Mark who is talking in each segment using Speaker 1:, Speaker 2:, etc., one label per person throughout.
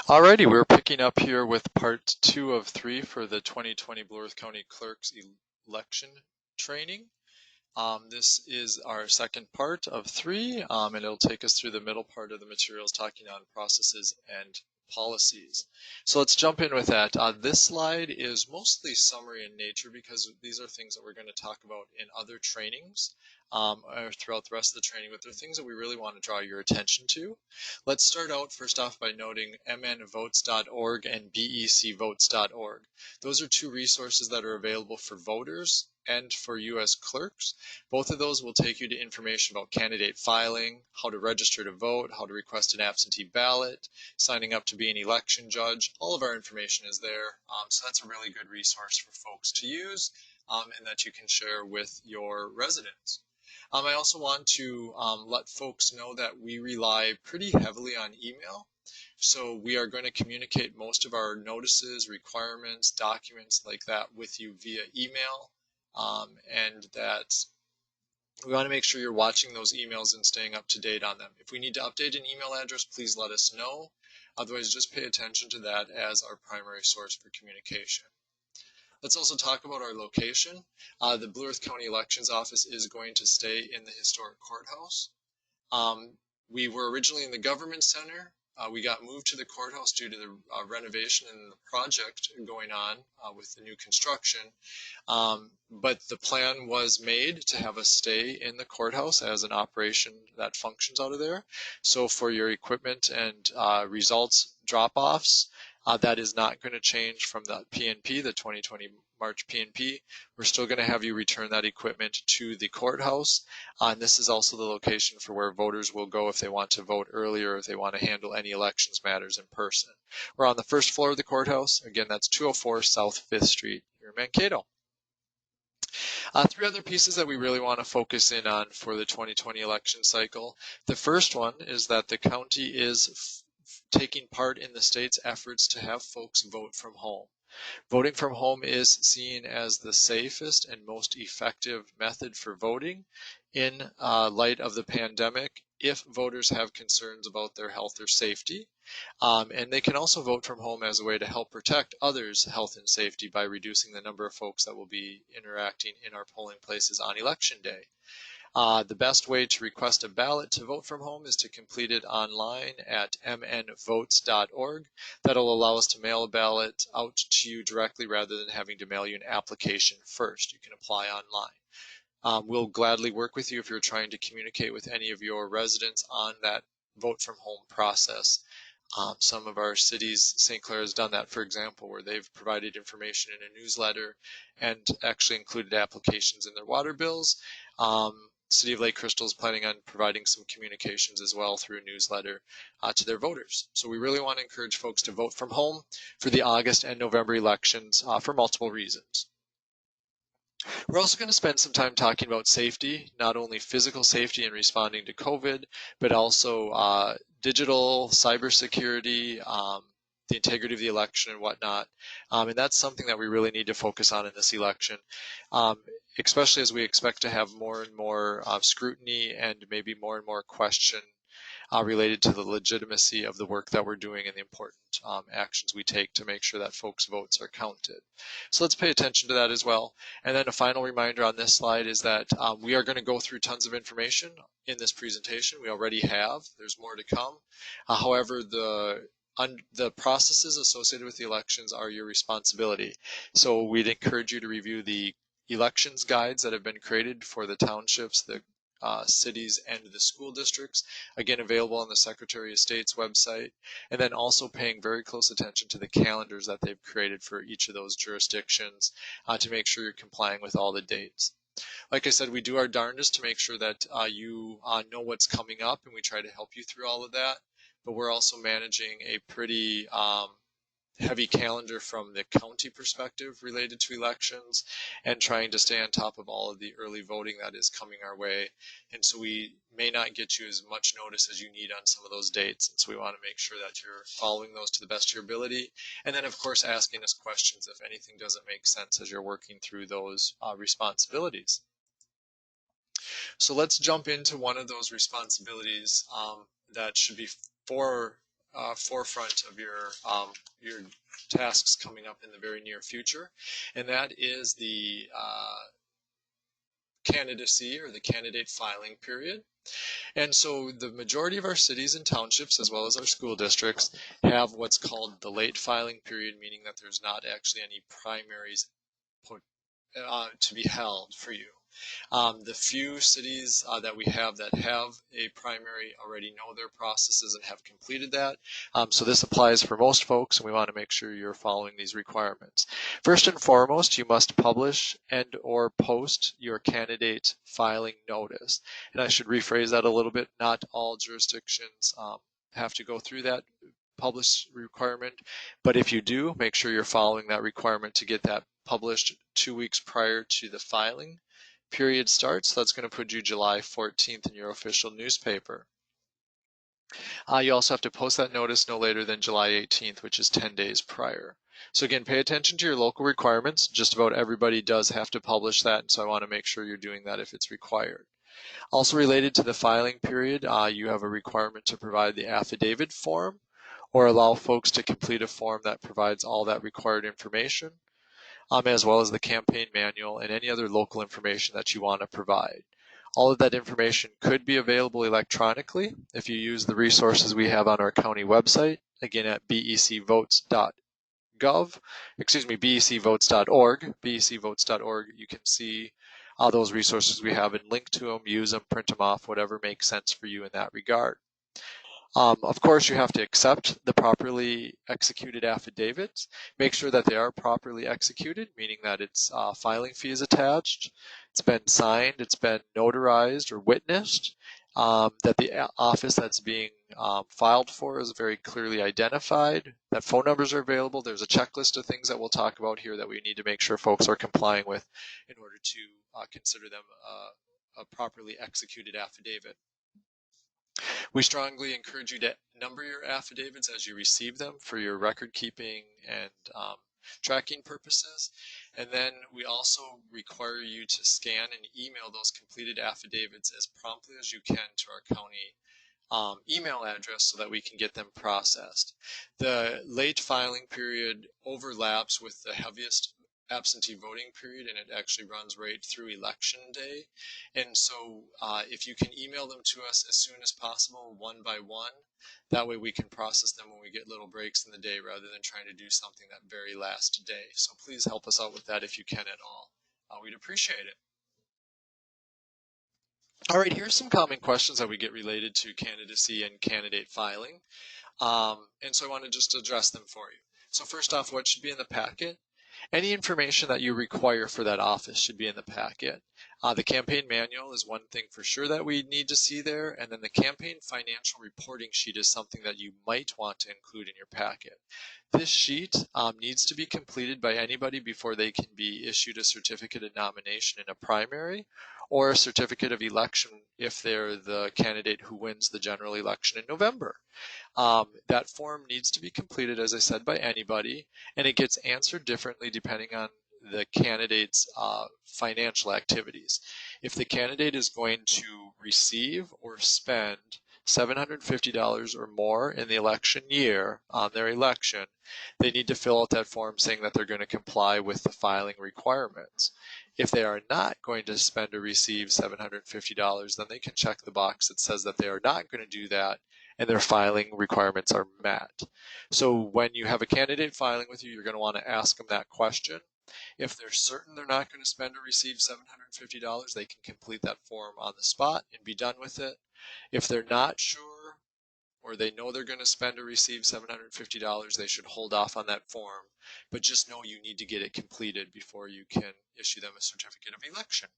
Speaker 1: Alrighty, we're picking up here with part 2 of 3 for the 2020 Blue Earth County Clerks election training. This is our second part of 3, and it'll take us through the middle part of the materials talking on processes and policies. So let's jump in with that. This slide is mostly summary in nature because these are things that we're going to talk about in other trainings or throughout the rest of the training, but they're things that we really want to draw your attention to. Let's start out first off by noting mnvotes.org and becvotes.org. Those are two resources that are available for voters and for U.S. clerks. Both of those will take you to information about candidate filing, how to register to vote, how to request an absentee ballot, signing up to be an election judge. All of our information is there, so that's a really good resource for folks to use and that you can share with your residents. I also want to let folks know that we rely pretty heavily on email. So we are going to communicate most of our notices, requirements, documents like that with you via email. And that we want to make sure you're watching those emails and staying up to date on them. If we need to update an email address, please let us know. Otherwise, just pay attention to that as our primary source for communication. Let's also talk about our location. The Blue Earth County Elections Office is going to stay in the historic courthouse. We were originally in the Government Center. We got moved to the courthouse due to the renovation and the project going on with the new construction. But the plan was made to have us stay in the courthouse as an operation that functions out of there. So for your equipment and results drop-offs, that is not going to change from the PNP, the 2020 March PNP. We're still going to have you return that equipment to the courthouse. And this is also the location for where voters will go if they want to vote earlier, if they want to handle any elections matters in person. We're on the first floor of the courthouse. Again, that's 204 South 5th Street here in Mankato. Three other pieces that we really want to focus in on for the 2020 election cycle. The first one is that the county is taking part in the state's efforts to have folks vote from home. Voting from home is seen as the safest and most effective method for voting in light of the pandemic if voters have concerns about their health or safety. And they can also vote from home as a way to help protect others' health and safety by reducing the number of folks that will be interacting in our polling places on election day. The best way to request a ballot to vote from home is to complete it online at mnvotes.org. That'll allow us to mail a ballot out to you directly rather than having to mail you an application first. You can apply online. We'll gladly work with you if you're trying to communicate with any of your residents on that vote from home process. Some of our cities, St. Clair has done that, for example, where they've provided information in a newsletter and actually included applications in their water bills. City of Lake Crystal is planning on providing some communications as well through a newsletter to their voters. So we really want to encourage folks to vote from home for the August and November elections for multiple reasons. We're also going to spend some time talking about safety, not only physical safety in responding to COVID, but also digital cybersecurity, the integrity of the election and whatnot. And that's something that we really need to focus on in this election, especially as we expect to have more and more scrutiny and maybe more and more question related to the legitimacy of the work that we're doing and the important actions we take to make sure that folks' votes are counted. So let's pay attention to that as well. And then a final reminder on this slide is that we are going to go through tons of information in this presentation. We already have. There's more to come. However, the processes associated with the elections are your responsibility. So we'd encourage you to review the elections guides that have been created for the townships, the cities, and the school districts, again available on the Secretary of State's website, and then also paying very close attention to the calendars that they've created for each of those jurisdictions to make sure you're complying with all the dates. Like I said, we do our darndest to make sure that you know what's coming up, and we try to help you through all of that, but we're also managing a pretty heavy calendar from the county perspective related to elections and trying to stay on top of all of the early voting that is coming our way. And so we may not get you as much notice as you need on some of those dates. And so we want to make sure that you're following those to the best of your ability. And then, of course, asking us questions if anything doesn't make sense as you're working through those responsibilities. So let's jump into one of those responsibilities that should be for forefront of your tasks coming up in the very near future, and that is the candidacy or the candidate filing period. And so the majority of our cities and townships, as well as our school districts, have what's called the late filing period, meaning that there's not actually any primaries to be held for you. The few cities that we have that have a primary already know their processes and have completed that. So this applies for most folks, and we want to make sure you're following these requirements. First and foremost, you must publish and or post your candidate filing notice. And I should rephrase that a little bit. Not all jurisdictions have to go through that publish requirement, but if you do, make sure you're following that requirement to get that published 2 weeks prior to the filing period starts. That's going to put you July 14th in your official newspaper. You also have to post that notice no later than July 18th, which is 10 days prior. So again, pay attention to your local requirements. Just about everybody does have to publish that, so I want to make sure you're doing that if it's required. Also related to the filing period, you have a requirement to provide the affidavit form or allow folks to complete a form that provides all that required information, as well as the campaign manual and any other local information that you want to provide. All of that information could be available electronically if you use the resources we have on our county website, again at becvotes.org. becvotes.org. You can see those resources we have and link to them, use them, print them off, whatever makes sense for you in that regard. Of course, you have to accept the properly executed affidavits. Make sure that they are properly executed, meaning that its filing fee is attached, it's been signed, it's been notarized or witnessed, that the office that's being filed for is very clearly identified, that phone numbers are available. There's a checklist of things that we'll talk about here that we need to make sure folks are complying with in order to consider them a properly executed affidavit. We strongly encourage you to number your affidavits as you receive them for your record keeping and tracking purposes. And then we also require you to scan and email those completed affidavits as promptly as you can to our county email address so that we can get them processed. The late filing period overlaps with the heaviest absentee voting period, and it actually runs right through election day. And so if you can email them to us as soon as possible, one by one, that way we can process them when we get little breaks in the day rather than trying to do something that very last day. So please help us out with that if you can at all. We'd appreciate it. All right, here's some common questions that we get related to candidacy and candidate filing. And so I want to just address them for you. So first off, what should be in the packet? Any information that you require for that office should be in the packet. The campaign manual is one thing for sure that we need to see there, and then the campaign financial reporting sheet is something that you might want to include in your packet. This sheet needs to be completed by anybody before they can be issued a certificate of nomination in a primary or a certificate of election if they're the candidate who wins the general election in November. That form needs to be completed, as I said, by anybody, and it gets answered differently depending on the candidate's financial activities. If the candidate is going to receive or spend $750 or more in the election year on their election, they need to fill out that form saying that they're going to comply with the filing requirements. If they are not going to spend or receive $750, then they can check the box that says that they are not going to do that and their filing requirements are met. So when you have a candidate filing with you, you're going to want to ask them that question. If they're certain they're not going to spend or receive $750, they can complete that form on the spot and be done with it. If they're not sure or they know they're going to spend or receive $750, they should hold off on that form. But just know you need to get it completed before you can issue them a certificate of election.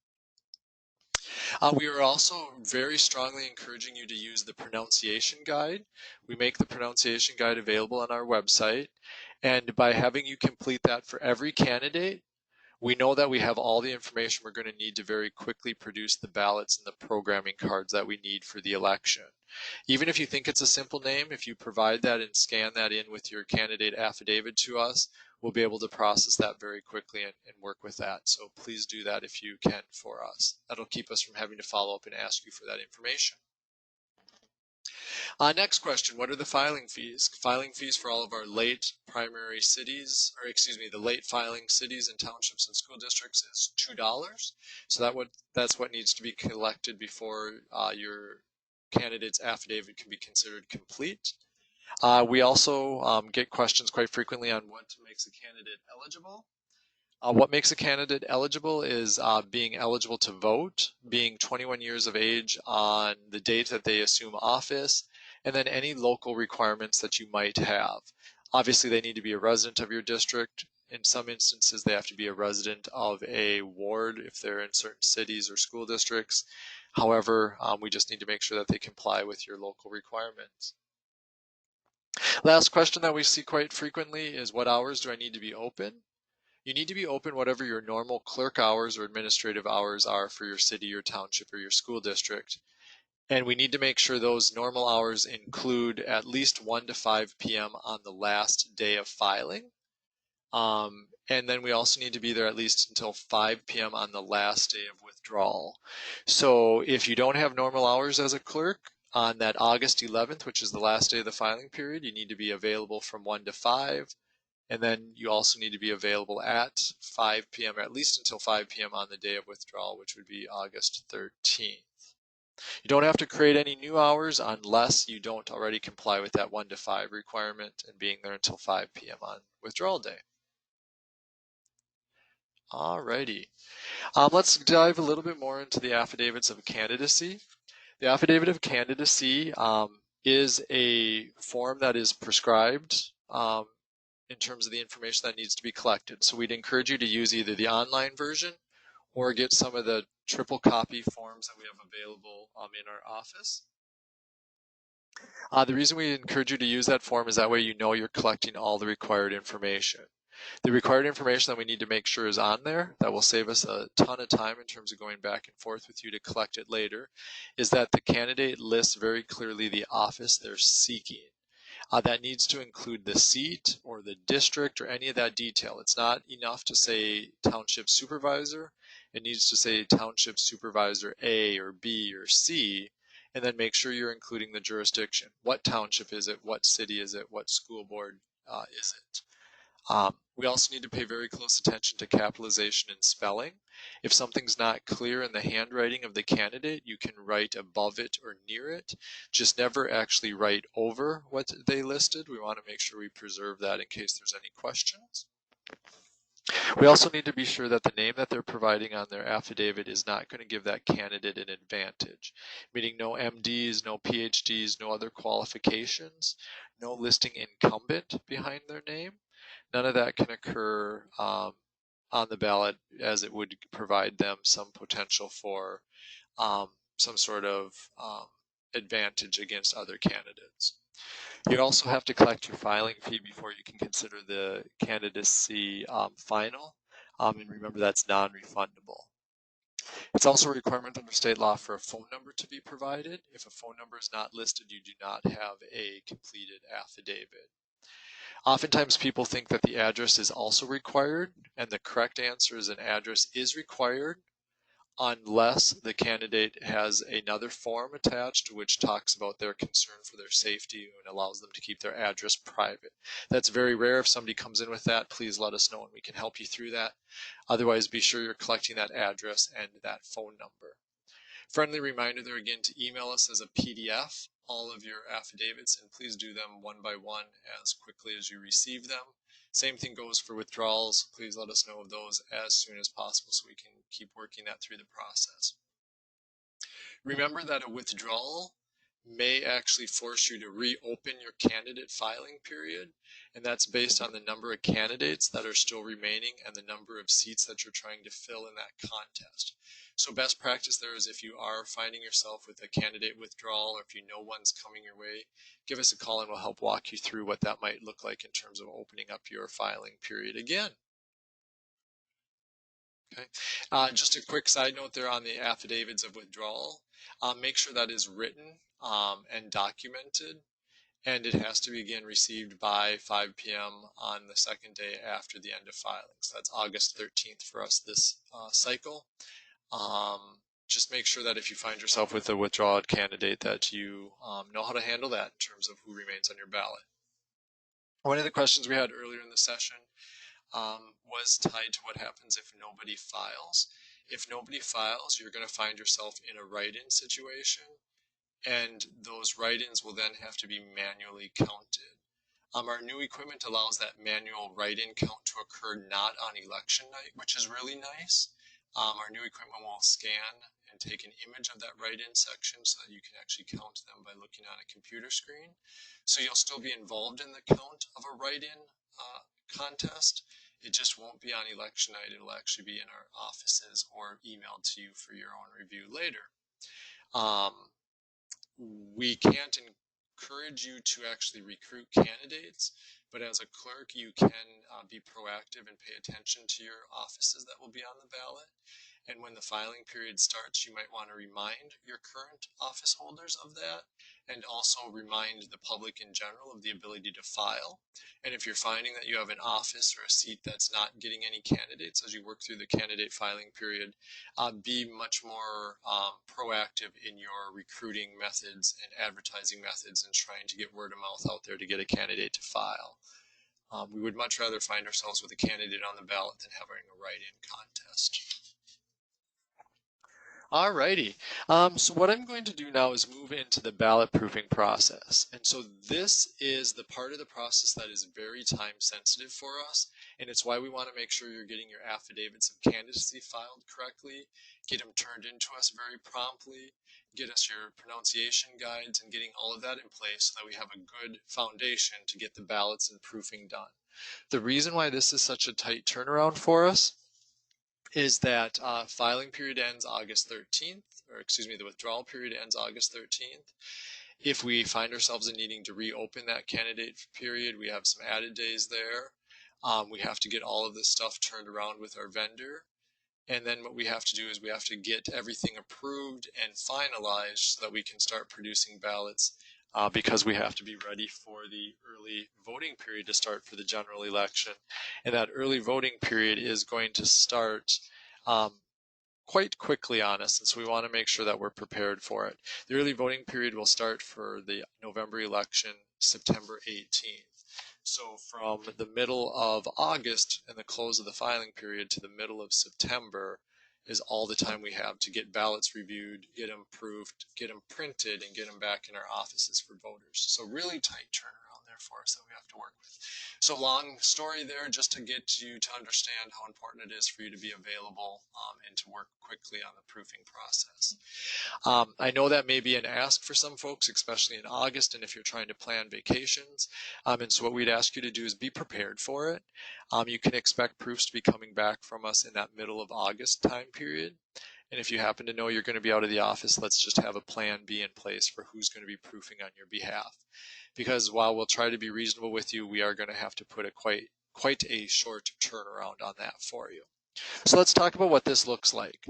Speaker 1: We are also very strongly encouraging you to use the pronunciation guide. We make the pronunciation guide available on our website, and by having you complete that for every candidate, we know that we have all the information we're going to need to very quickly produce the ballots and the programming cards that we need for the election. Even if you think it's a simple name, if you provide that and scan that in with your candidate affidavit to us, we'll be able to process that very quickly and work with that. So please do that if you can for us. That'll keep us from having to follow up and ask you for that information. Next question, what are the filing fees? Filing fees for all of our late primary cities, or excuse me, the late filing cities and townships and school districts is $2. So that's what needs to be collected before your candidate's affidavit can be considered complete. We also get questions quite frequently on what makes a candidate eligible. What makes a candidate eligible is being eligible to vote, being 21 years of age on the date that they assume office, and then any local requirements that you might have. Obviously, they need to be a resident of your district. In some instances, they have to be a resident of a ward if they're in certain cities or school districts. However, we just need to make sure that they comply with your local requirements. Last question that we see quite frequently is, what hours do I need to be open? You need to be open whatever your normal clerk hours or administrative hours are for your city, your township, or your school district. And we need to make sure those normal hours include at least 1 to 5 p.m. on the last day of filing. And then we also need to be there at least until 5 p.m. on the last day of withdrawal. So if you don't have normal hours as a clerk on that August 11th, which is the last day of the filing period, you need to be available from 1 to 5. And then you also need to be available at 5 p.m., or at least until 5 p.m. on the day of withdrawal, which would be August 13th. You don't have to create any new hours unless you don't already comply with that 1 to 5 requirement and being there until 5 p.m. on withdrawal day. Alrighty. Let's dive a little bit more into the affidavits of candidacy. The affidavit of candidacy is a form that is prescribed in terms of the information that needs to be collected. So we'd encourage you to use either the online version or get some of the triple copy forms that we have available in our office. The reason we encourage you to use that form is that way you know you're collecting all the required information. The required information that we need to make sure is on there, that will save us a ton of time in terms of going back and forth with you to collect it later, is that the candidate lists very clearly the office they're seeking. That needs to include the seat or the district or any of that detail. It's not enough to say township supervisor. It needs to say township supervisor A or B or C, and then make sure you're including the jurisdiction. What township is it? What city is it? What school board is it? We also need to pay very close attention to capitalization and spelling. If something's not clear in the handwriting of the candidate, you can write above it or near it. Just never actually write over what they listed. We want to make sure we preserve that in case there's any questions. We also need to be sure that the name that they're providing on their affidavit is not going to give that candidate an advantage, meaning no MDs, no PhDs, no other qualifications, no listing incumbent behind their name. None of that can occur on the ballot, as it would provide them some potential for some sort of advantage against other candidates. You also have to collect your filing fee before you can consider the candidacy final, and remember that's non-refundable. It's also a requirement under state law for a phone number to be provided. If a phone number is not listed, you do not have a completed affidavit. Oftentimes people think that the address is also required, and the correct answer is an address is required unless the candidate has another form attached which talks about their concern for their safety and allows them to keep their address private. That's very rare. If somebody comes in with that, please let us know and we can help you through that. Otherwise, be sure you're collecting that address and that phone number. Friendly reminder there again to email us as a PDF all of your affidavits, and please do them one by one as quickly as you receive them. Same thing goes for withdrawals. Please let us know of those as soon as possible so we can keep working that through the process. Remember that a withdrawal may actually force you to reopen your candidate filing period, and that's based on the number of candidates that are still remaining and the number of seats that you're trying to fill in that contest. So best practice there is, if you are finding yourself with a candidate withdrawal, or if you know one's coming your way, give us a call and we'll help walk you through what that might look like in terms of opening up your filing period again. Okay. Just a quick side note there on the affidavits of withdrawal. Make sure that is written and documented, and it has to be again received by 5 p.m. on the second day after the end of filing. So that's August 13th for us this cycle. just make sure that if you find yourself with a withdrawal candidate that you know how to handle that in terms of who remains on your ballot. One of the questions we had earlier in the session was tied to what happens if nobody files. If nobody files, you're going to find yourself in a write-in situation, and those write-ins will then have to be manually counted. Our new equipment allows that manual write-in count to occur not on election night, which is really nice. Our new equipment will scan and take an image of that write-in section so that you can actually count them by looking on a computer screen. So you'll still be involved in the count of a write-in contest. It just won't be on election night. It'll actually be in our offices or emailed to you for your own review later. We can't encourage you to actually recruit candidates, but as a clerk, you can be proactive and pay attention to your offices that will be on the ballot. And when the filing period starts, you might want to remind your current office holders of that, and also remind the public in general of the ability to file. And if you're finding that you have an office or a seat that's not getting any candidates as you work through the candidate filing period, be much more proactive in your recruiting methods and advertising methods and trying to get word of mouth out there to get a candidate to file. We would much rather find ourselves with a candidate on the ballot than having a write-in contest. Alrighty, so what I'm going to do now is move into the ballot proofing process. And so this is the part of the process that is very time sensitive for us, and it's why we want to make sure you're getting your affidavits of candidacy filed correctly, get them turned into us very promptly, get us your pronunciation guides, and getting all of that in place so that we have a good foundation to get the ballots and proofing done. The reason why this is such a tight turnaround for us is that filing period ends August 13th, or excuse me, the withdrawal period ends August 13th. If we find ourselves in needing to reopen that candidate period, we have some added days there. We have to get all of this stuff turned around with our vendor. And then what we have to do is we have to get everything approved and finalized so that we can start producing ballots because we have to be ready for the early voting period to start for the general election. And that early voting period is going to start quite quickly on us, and so we want to make sure that we're prepared for it. The early voting period will start for the November election September 18th. So from the middle of August and the close of the filing period to the middle of September is all the time we have to get ballots reviewed, get them proofed, get them printed, and get them back in our offices for voters. So really tight turnaround there for us that we have to work with. So long story there, just to get you to understand how important it is for you to be available and to work quickly on the proofing process. I know that may be an ask for some folks, especially in August, and if you're trying to plan vacations. And so what we'd ask you to do is be prepared for it. You can expect proofs to be coming back from us in that middle of August time period. And if you happen to know you're going to be out of the office, let's just have a plan B in place for who's going to be proofing on your behalf. Because while we'll try to be reasonable with you, we are going to have to put a quite a short turnaround on that for you. So let's talk about what this looks like.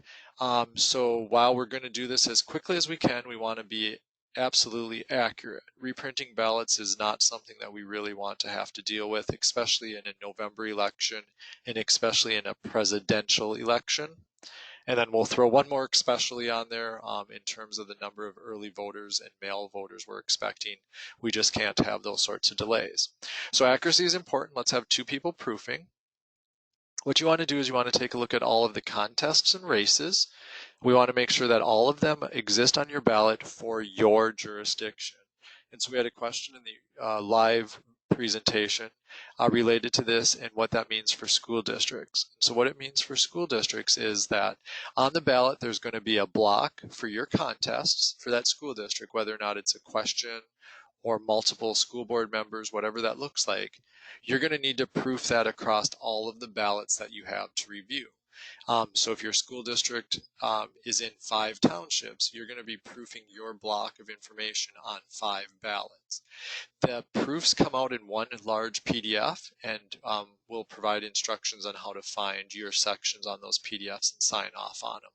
Speaker 1: So while we're going to do this as quickly as we can, we want to be absolutely accurate. Reprinting ballots is not something that we really want to have to deal with, especially in a November election and especially in a presidential election. And then we'll throw one more especially on there in terms of the number of early voters and mail voters we're expecting. We just can't have those sorts of delays. So accuracy is important. Let's have 2 people proofing. What you want to do is you want to take a look at all of the contests and races. We want to make sure that all of them exist on your ballot for your jurisdiction. And so we had a question in the live presentation related to this and what that means for school districts. So what it means for school districts is that on the ballot there's going to be a block for your contests for that school district, whether or not it's a question or multiple school board members, whatever that looks like. You're going to need to proof that across all of the ballots that you have to review. So if your school district is in 5 townships, you're going to be proofing your block of information on 5 ballots. The proofs come out in one large PDF, and we'll provide instructions on how to find your sections on those PDFs and sign off on them.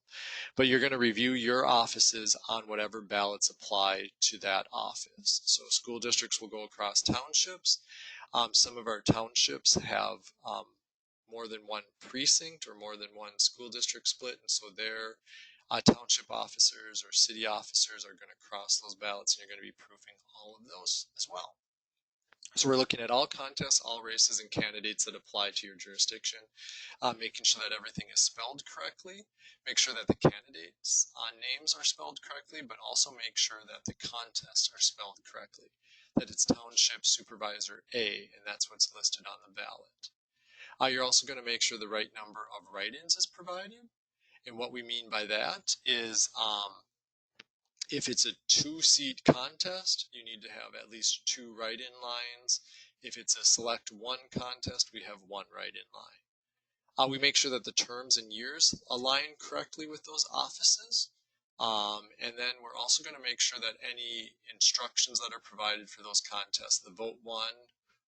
Speaker 1: But you're going to review your offices on whatever ballots apply to that office. So school districts will go across townships. Some of our townships have more than one precinct or more than one school district split, and so their township officers or city officers are going to cross those ballots, and you're going to be proofing all of those as well. So we're looking at all contests, all races, and candidates that apply to your jurisdiction, making sure that everything is spelled correctly, make sure that the candidates' names are spelled correctly, but also make sure that the contests are spelled correctly, that it's Township Supervisor A, and that's what's listed on the ballot. You're also going to make sure the right number of write-ins is provided, and what we mean by that is if it's a 2-seat contest, you need to have at least 2 write-in lines. If it's a select 1 contest, we have 1 write-in line. We make sure that the terms and years align correctly with those offices. And then we're also going to make sure that any instructions that are provided for those contests, the vote 1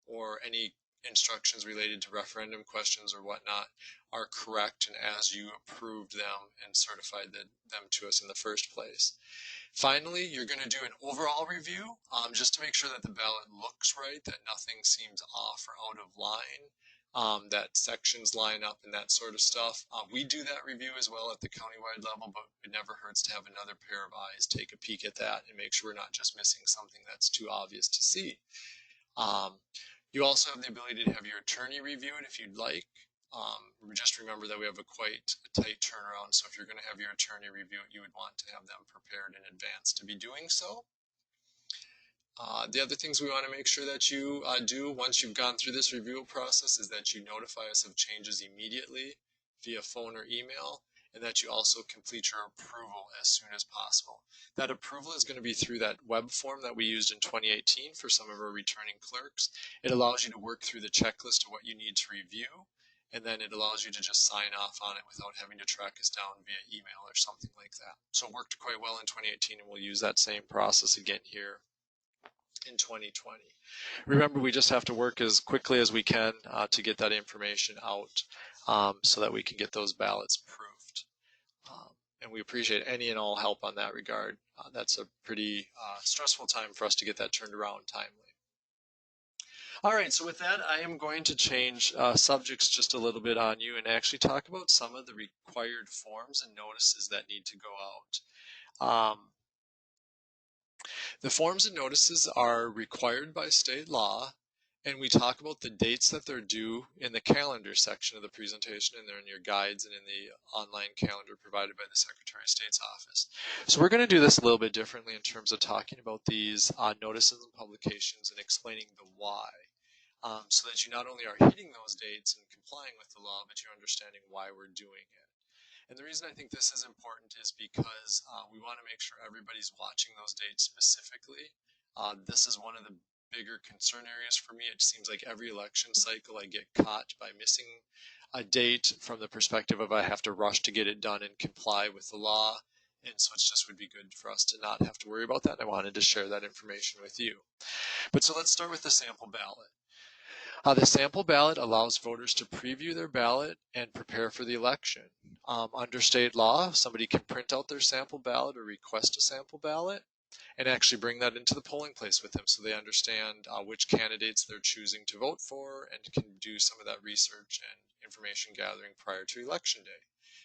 Speaker 1: or any instructions related to referendum questions or whatnot, are correct and as you approved them and certified them to us in the first place. Finally, you're going to do an overall review just to make sure that the ballot looks right, that nothing seems off or out of line, that sections line up and that sort of stuff. We do that review as well at the countywide level, but it never hurts to have another pair of eyes take a peek at that and make sure we're not just missing something that's too obvious to see. You also have the ability to have your attorney review it if you'd like. Just remember that we have quite a tight turnaround, so if you're going to have your attorney review it, you would want to have them prepared in advance to be doing so. The other things we want to make sure that you do once you've gone through this review process is that you notify us of changes immediately via phone or email, and that you also complete your approval as soon as possible. That approval is going to be through that web form that we used in 2018 for some of our returning clerks. It allows you to work through the checklist of what you need to review, and then it allows you to just sign off on it without having to track us down via email or something like that. So it worked quite well in 2018, and we'll use that same process again here in 2020. Remember, we just have to work as quickly as we can to get that information out so that we can get those ballots proofed. And we appreciate any and all help on that regard. That's a pretty stressful time for us to get that turned around timely. All right, so with that, I am going to change subjects just a little bit on you and actually talk about some of the required forms and notices that need to go out. The forms and notices are required by state law, and we talk about the dates that they're due in the calendar section of the presentation, and they're in your guides and in the online calendar provided by the Secretary of State's office. So we're going to do this a little bit differently in terms of talking about these notices and publications and explaining the why, so that you not only are hitting those dates and complying with the law, but you're understanding why we're doing it. And the reason I think this is important is because we want to make sure everybody's watching those dates specifically. This is one of the bigger concern areas for me. It seems like every election cycle I get caught by missing a date from the perspective of I have to rush to get it done and comply with the law. And so it just would be good for us to not have to worry about that. And I wanted to share that information with you. But so let's start with the sample ballot. The sample ballot allows voters to preview their ballot and prepare for the election. Under state law, somebody can print out their sample ballot or request a sample ballot and actually bring that into the polling place with them so they understand which candidates they're choosing to vote for and can do some of that research and information gathering prior to election day.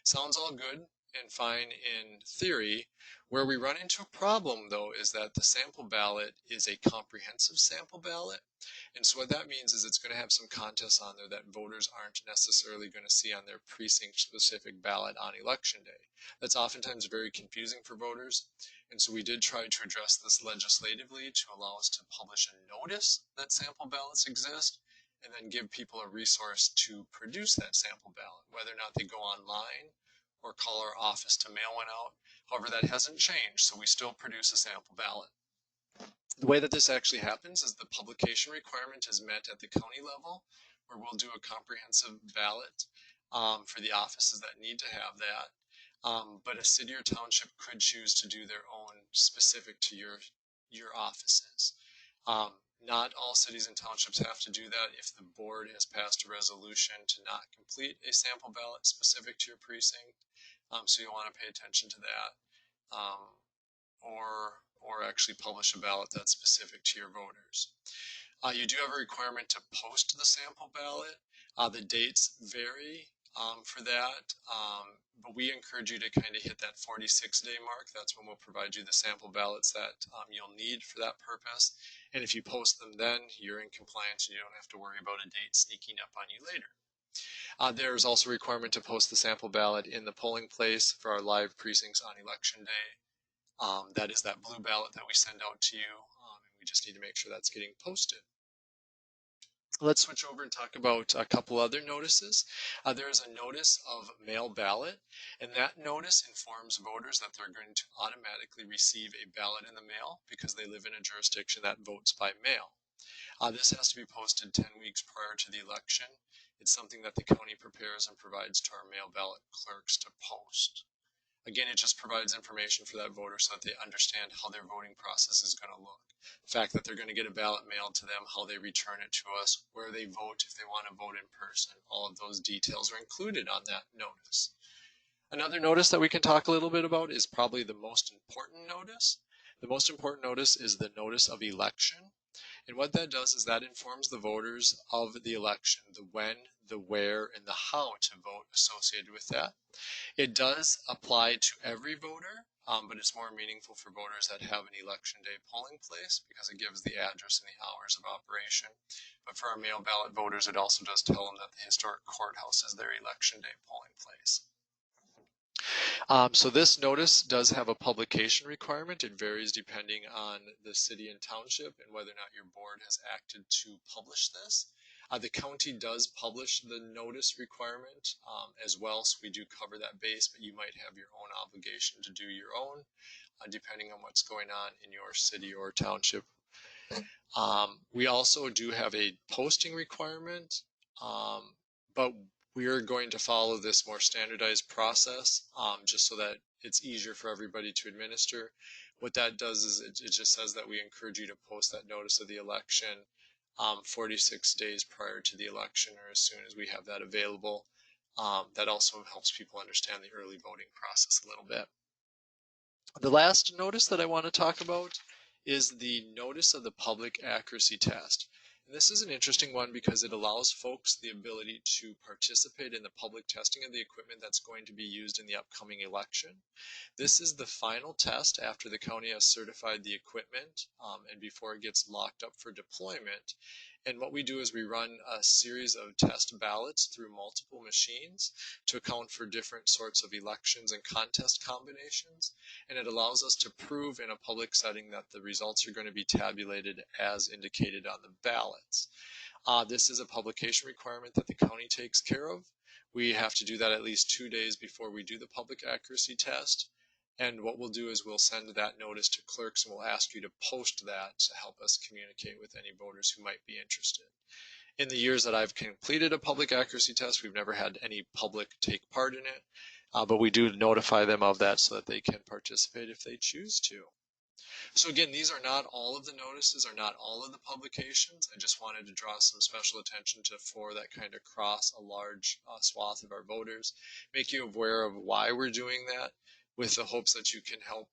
Speaker 1: Sounds all good and fine in theory. Where we run into a problem, though, is that the sample ballot is a comprehensive sample ballot. And so what that means is it's going to have some contests on there that voters aren't necessarily going to see on their precinct-specific ballot on election day. That's oftentimes very confusing for voters. And so we did try to address this legislatively to allow us to publish a notice that sample ballots exist and then give people a resource to produce that sample ballot, whether or not they go online or call our office to mail one out. However, that hasn't changed, so we still produce a sample ballot. The way that this actually happens is the publication requirement is met at the county level, where we'll do a comprehensive ballot for the offices that need to have that. But a city or township could choose to do their own specific to your offices. Not all cities and townships have to do that if the board has passed a resolution to not complete a sample ballot specific to your precinct. So you'll want to pay attention to that, or actually publish a ballot that's specific to your voters. You do have a requirement to post the sample ballot. The dates vary for that, but we encourage you to kind of hit that 46-day mark. That's when we'll provide you the sample ballots that you'll need for that purpose. And if you post them then, you're in compliance and you don't have to worry about a date sneaking up on you later. There's also a requirement to post the sample ballot in the polling place for our live precincts on election day. That is that blue ballot that we send out to you, and we just need to make sure that's getting posted. Let's switch over and talk about a couple other notices. There is a notice of mail ballot, and that notice informs voters that they're going to automatically receive a ballot in the mail because they live in a jurisdiction that votes by mail. This has to be posted 10 weeks prior to the election. It's something that the county prepares and provides to our mail ballot clerks to post. Again, it just provides information for that voter so that they understand how their voting process is going to look. The fact that they're going to get a ballot mailed to them, how they return it to us, where they vote if they want to vote in person. All of those details are included on that notice. Another notice that we can talk a little bit about is probably the most important notice. The most important notice is the notice of election. And what that does is that informs the voters of the election, the when, the where, and the how to vote associated with that. It does apply to every voter, but it's more meaningful for voters that have an election day polling place because it gives the address and the hours of operation. But for our mail ballot voters, it also does tell them that the historic courthouse is their election day polling place. So this notice does have a publication requirement. It varies depending on the city and township and whether or not your board has acted to publish this. The county does publish the notice requirement as well, so we do cover that base, but you might have your own obligation to do your own, depending on what's going on in your city or township. We also do have a posting requirement, but we are going to follow this more standardized process just so that it's easier for everybody to administer. What that does is it just says that we encourage you to post that notice of the election 46 days prior to the election or as soon as we have that available. That also helps people understand the early voting process a little bit. The last notice that I want to talk about is the notice of the public accuracy test. And this is an interesting one because it allows folks the ability to participate in the public testing of the equipment that's going to be used in the upcoming election. This is the final test after the county has certified the equipment and before it gets locked up for deployment. And what we do is we run a series of test ballots through multiple machines to account for different sorts of elections and contest combinations. And it allows us to prove in a public setting that the results are going to be tabulated as indicated on the ballots. This is a publication requirement that the county takes care of. We have to do that at least 2 days before we do the public accuracy test. And what we'll do is we'll send that notice to clerks and we'll ask you to post that to help us communicate with any voters who might be interested. In the years that I've completed a public accuracy test, we've never had any public take part in it, but we do notify them of that so that they can participate if they choose to. So again, these are not all of the notices, are not all of the publications. I just wanted to draw some special attention to four that kind of cross a large swath of our voters, make you aware of why we're doing that, with the hopes that you can help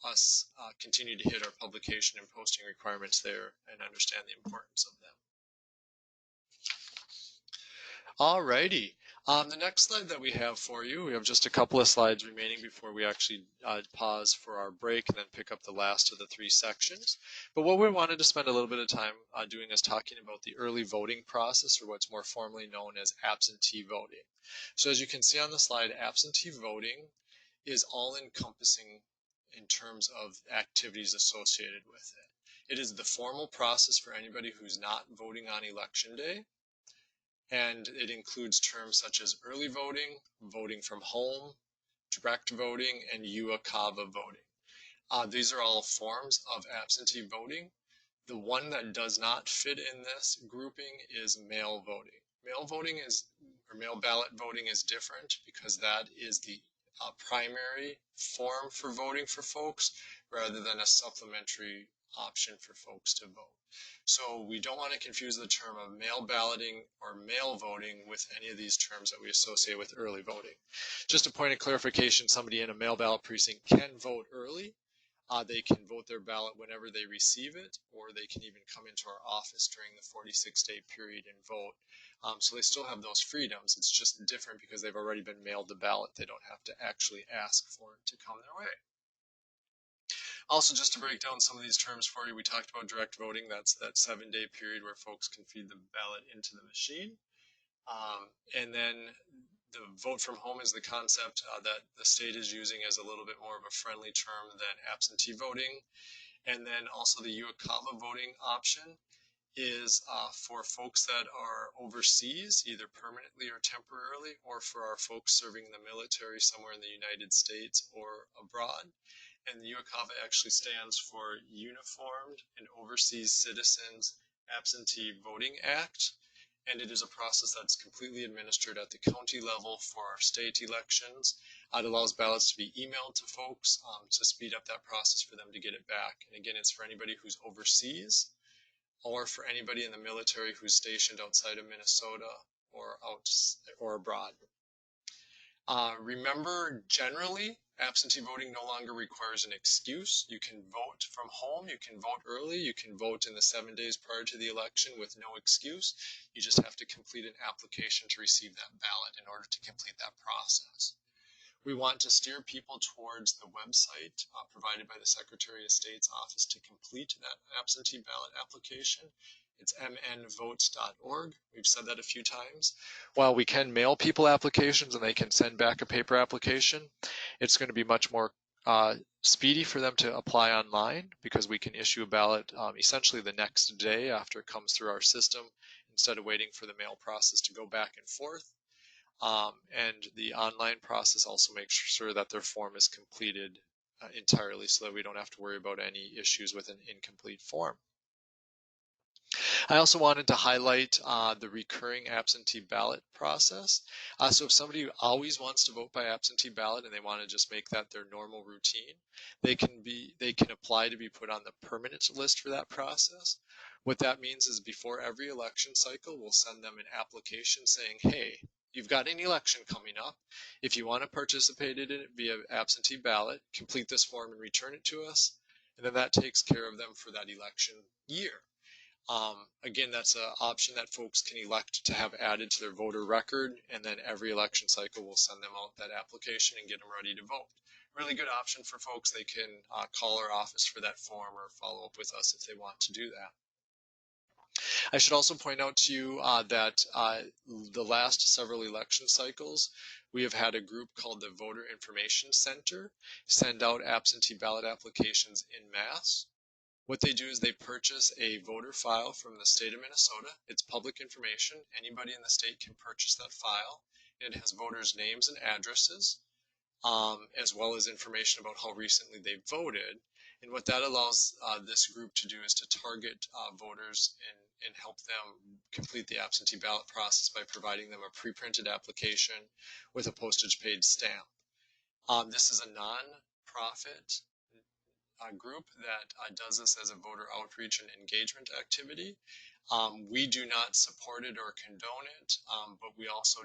Speaker 1: us continue to hit our publication and posting requirements there and understand the importance of them. Alrighty. The next slide that we have for you, we have just a couple of slides remaining before we actually pause for our break and then pick up the last of the 3 sections. But what we wanted to spend a little bit of time doing is talking about the early voting process, or what's more formally known as absentee voting. So as you can see on the slide, absentee voting is all-encompassing in terms of activities associated with it. It is the formal process for anybody who's not voting on election day, and it includes terms such as early voting, voting from home, direct voting, and UACAVA voting. These are all forms of absentee voting. The one that does not fit in this grouping is mail voting. Mail voting is, or mail ballot voting is different because that is the primary form for voting for folks rather than a supplementary option for folks to vote. So we don't want to confuse the term of mail balloting or mail voting with any of these terms that we associate with early voting. Just a point of clarification, somebody in a mail ballot precinct can vote early. They can vote their ballot whenever they receive it, or they can even come into our office during the 46-day period and vote. So they still have those freedoms. It's just different because they've already been mailed the ballot. They don't have to actually ask for it to come their way. Also, just to break down some of these terms for you, we talked about direct voting. That's that 7-day period where folks can feed the ballot into the machine. And then the vote from home is the concept that the state is using as a little bit more of a friendly term than absentee voting. And then also the UACAVA voting option is for folks that are overseas, either permanently or temporarily, or for our folks serving in the military somewhere in the United States or abroad. And the UACAVA actually stands for Uniformed and Overseas Citizens Absentee Voting Act. And it is a process that's completely administered at the county level for our state elections. It allows ballots to be emailed to folks to speed up that process for them to get it back. And again, it's for anybody who's overseas or for anybody in the military who's stationed outside of Minnesota or abroad. Remember, generally, absentee voting no longer requires an excuse. You can vote from home, you can vote early, you can vote in the 7 days prior to the election with no excuse. You just have to complete an application to receive that ballot in order to complete that process. We want to steer people towards the website provided by the Secretary of State's office to complete that absentee ballot application. It's mnvotes.org. We've said that a few times. While we can mail people applications and they can send back a paper application, it's going to be much more speedy for them to apply online because we can issue a ballot essentially the next day after it comes through our system instead of waiting for the mail process to go back and forth. And the online process also makes sure that their form is completed entirely so that we don't have to worry about any issues with an incomplete form. I also wanted to highlight the recurring absentee ballot process. So if somebody always wants to vote by absentee ballot and they want to just make that their normal routine, they can apply to be put on the permanent list for that process. What that means is before every election cycle, we'll send them an application saying, hey, you've got an election coming up. If you want to participate in it via absentee ballot, complete this form and return it to us. And then that takes care of them for that election year. Again, that's an option that folks can elect to have added to their voter record, and then every election cycle will send them out that application and get them ready to vote. Really good option for folks. They can call our office for that form or follow up with us if they want to do that. I should also point out to you that the last several election cycles, we have had a group called the Voter Information Center send out absentee ballot applications en masse. What they do is they purchase a voter file from the state of Minnesota. It's public information. Anybody in the state can purchase that file. It has voters' names and addresses, as well as information about how recently they voted. And what that allows this group to do is to target voters and help them complete the absentee ballot process by providing them a pre-printed application with a postage paid stamp. This is a non-profit group that does this as a voter outreach and engagement activity. We do not support it or condone it, but we also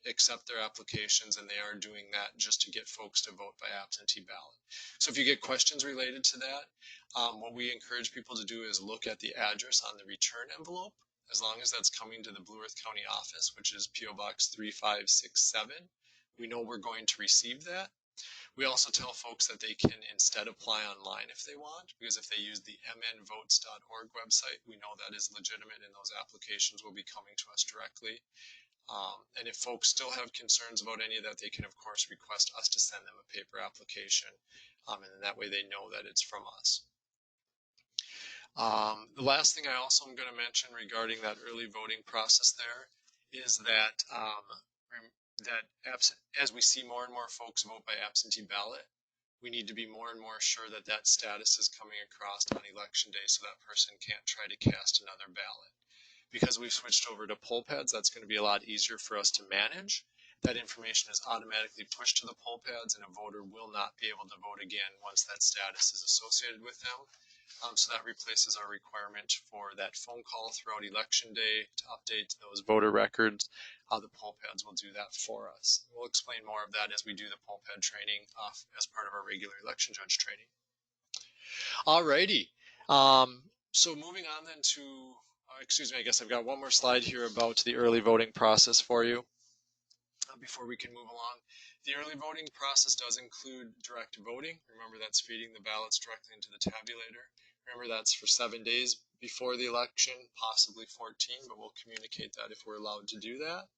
Speaker 1: accept their applications, and they are doing that just to get folks to vote by absentee ballot. So if you get questions related to that, what we encourage people to do is look at the address on the return envelope, as long as that's coming to the Blue Earth County office, which is P.O. Box 3567. We know we're going to receive that. We also tell folks that they can instead apply online if they want, because if they use the mnvotes.org website, we know that is legitimate and those applications will be coming to us directly. And if folks still have concerns about any of that, they can of course request us to send them a paper application, and then that way they know that it's from us. The last thing I also am going to mention regarding that early voting process there is that as we see more and more folks vote by absentee ballot, we need to be more and more sure that that status is coming across on election day so that person can't try to cast another ballot. Because we've switched over to poll pads, that's going to be a lot easier for us to manage. That information is automatically pushed to the poll pads, and a voter will not be able to vote again once that status is associated with them. So that replaces our requirement for that phone call throughout election day to update those voter records. The poll pads will do that for us. We'll explain more of that as we do the poll pad training as part of our regular election judge training. Alrighty. So moving on then to, excuse me, I guess I've got one more slide here about the early voting process for you before we can move along. The early voting process does include direct voting. Remember, that's feeding the ballots directly into the tabulator. Remember, that's for 7 days before the election, possibly 14, but we'll communicate that if we're allowed to do that.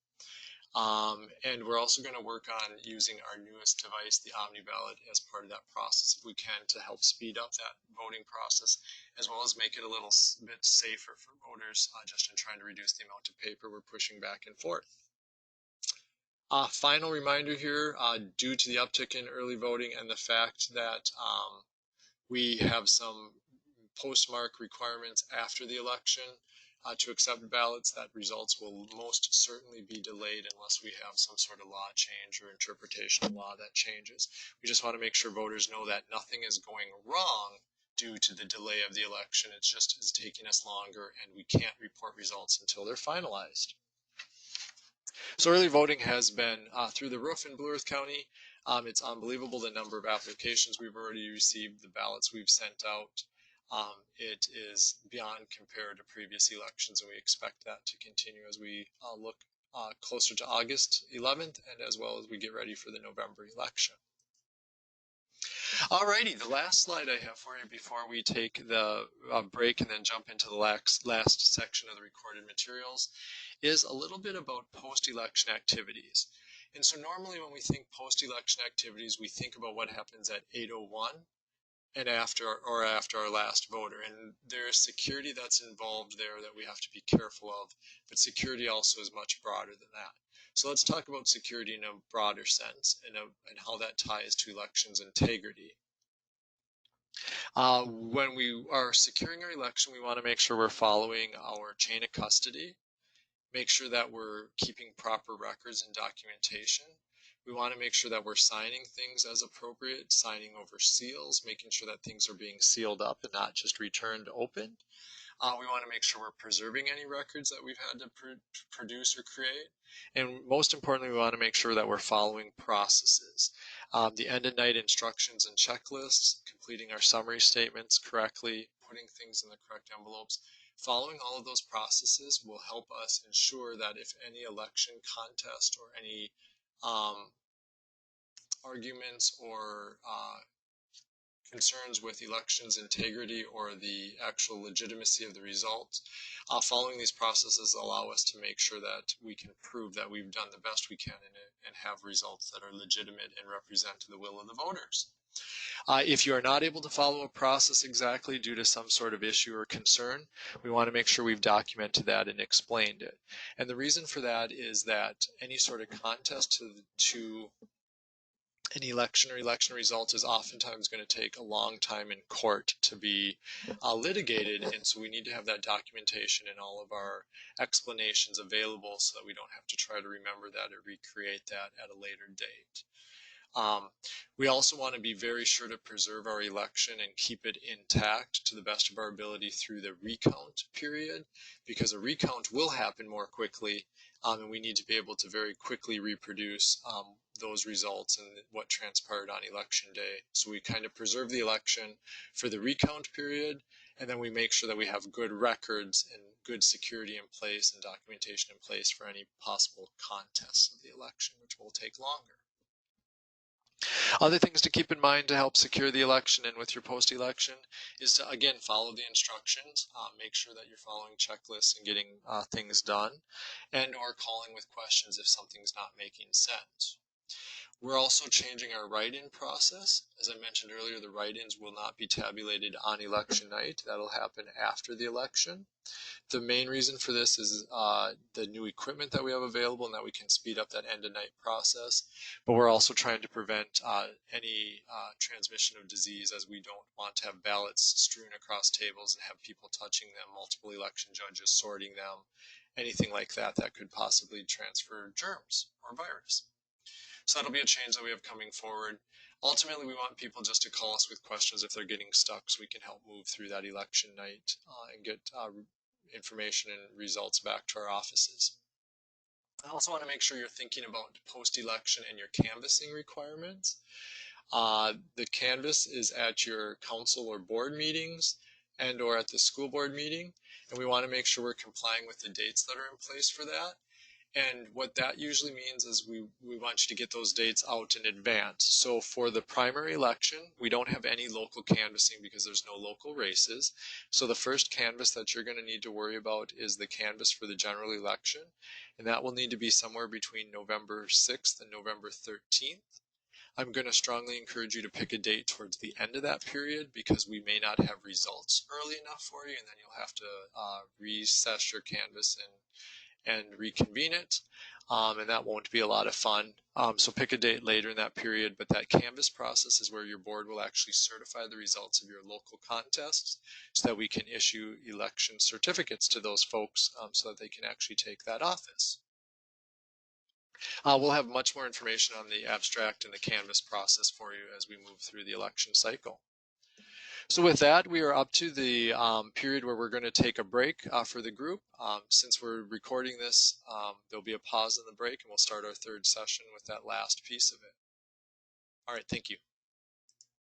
Speaker 1: And we're also going to work on using our newest device, the Omni Ballot, as part of that process if we can, to help speed up that voting process, as well as make it a little bit safer for voters, just in trying to reduce the amount of paper we're pushing back and forth. Final reminder here, due to the uptick in early voting and the fact that we have some postmark requirements after the election to accept ballots, that results will most certainly be delayed unless we have some sort of law change or interpretation of law that changes. We just want to make sure voters know that nothing is going wrong due to the delay of the election. It's just it's taking us longer, and we can't report results until they're finalized. So early voting has been through the roof in Blue Earth County. It's unbelievable the number of applications we've already received, the ballots we've sent out. It is beyond compared to previous elections, and we expect that to continue as we look closer to August 11th and as well as we get ready for the November election. Alrighty, the last slide I have for you before we take the break and then jump into the last section of the recorded materials is a little bit about post-election activities. And so normally when we think post-election activities, we think about what happens at 8:01 and after our last voter. And there's security that's involved there that we have to be careful of, but security also is much broader than that. So let's talk about security in a broader sense and how that ties to elections integrity. When we are securing our election, we want to make sure we're following our chain of custody, make sure that we're keeping proper records and documentation. We want to make sure that we're signing things as appropriate, signing over seals, making sure that things are being sealed up and not just returned open. We want to make sure we're preserving any records that we've had to produce or create. And most importantly, we want to make sure that we're following processes. The end of night instructions and checklists, completing our summary statements correctly, putting things in the correct envelopes. Following all of those processes will help us ensure that if any election contest or any arguments or concerns with elections integrity or the actual legitimacy of the results, following these processes allow us to make sure that we can prove that we've done the best we can in it and have results that are legitimate and represent the will of the voters. If you are not able to follow a process exactly due to some sort of issue or concern, we want to make sure we've documented that and explained it. And the reason for that is that any sort of contest to an election or election result is oftentimes going to take a long time in court to be litigated, and so we need to have that documentation and all of our explanations available so that we don't have to try to remember that or recreate that at a later date. We also want to be very sure to preserve our election and keep it intact to the best of our ability through the recount period, because a recount will happen more quickly, and we need to be able to very quickly reproduce those results and what transpired on election day. So we kind of preserve the election for the recount period, and then we make sure that we have good records and good security in place and documentation in place for any possible contests of the election, which will take longer. Other things to keep in mind to help secure the election and with your post-election is to, again, follow the instructions, make sure that you're following checklists and getting things done, and or calling with questions if something's not making sense. We're also changing our write-in process. As I mentioned earlier, the write-ins will not be tabulated on election night. That'll happen after the election. The main reason for this is the new equipment that we have available and that we can speed up that end-of-night process. But we're also trying to prevent any transmission of disease, as we don't want to have ballots strewn across tables and have people touching them, multiple election judges sorting them, anything like that that could possibly transfer germs or virus. So that'll be a change that we have coming forward. Ultimately, we want people just to call us with questions if they're getting stuck so we can help move through that election night and get information and results back to our offices. I also want to make sure you're thinking about post-election and your canvassing requirements. The canvas is at your council or board meetings and or at the school board meeting, and we want to make sure we're complying with the dates that are in place for that. And what that usually means is we want you to get those dates out in advance. So for the primary election, we don't have any local canvassing because there's no local races. So the first canvass that you're going to need to worry about is the canvass for the general election. And that will need to be somewhere between November 6th and November 13th. I'm going to strongly encourage you to pick a date towards the end of that period because we may not have results early enough for you, and then you'll have to recess your canvas and reconvene it, and that won't be a lot of fun. So pick a date later in that period, but that canvas process is where your board will actually certify the results of your local contests so that we can issue election certificates to those folks so that they can actually take that office. We'll have much more information on the abstract and the canvas process for you as we move through the election cycle. So with that, we are up to the period where we're going to take a break for the group. Since we're recording this, there'll be a pause in the break and we'll start our third session with that last piece of it. All right, thank you.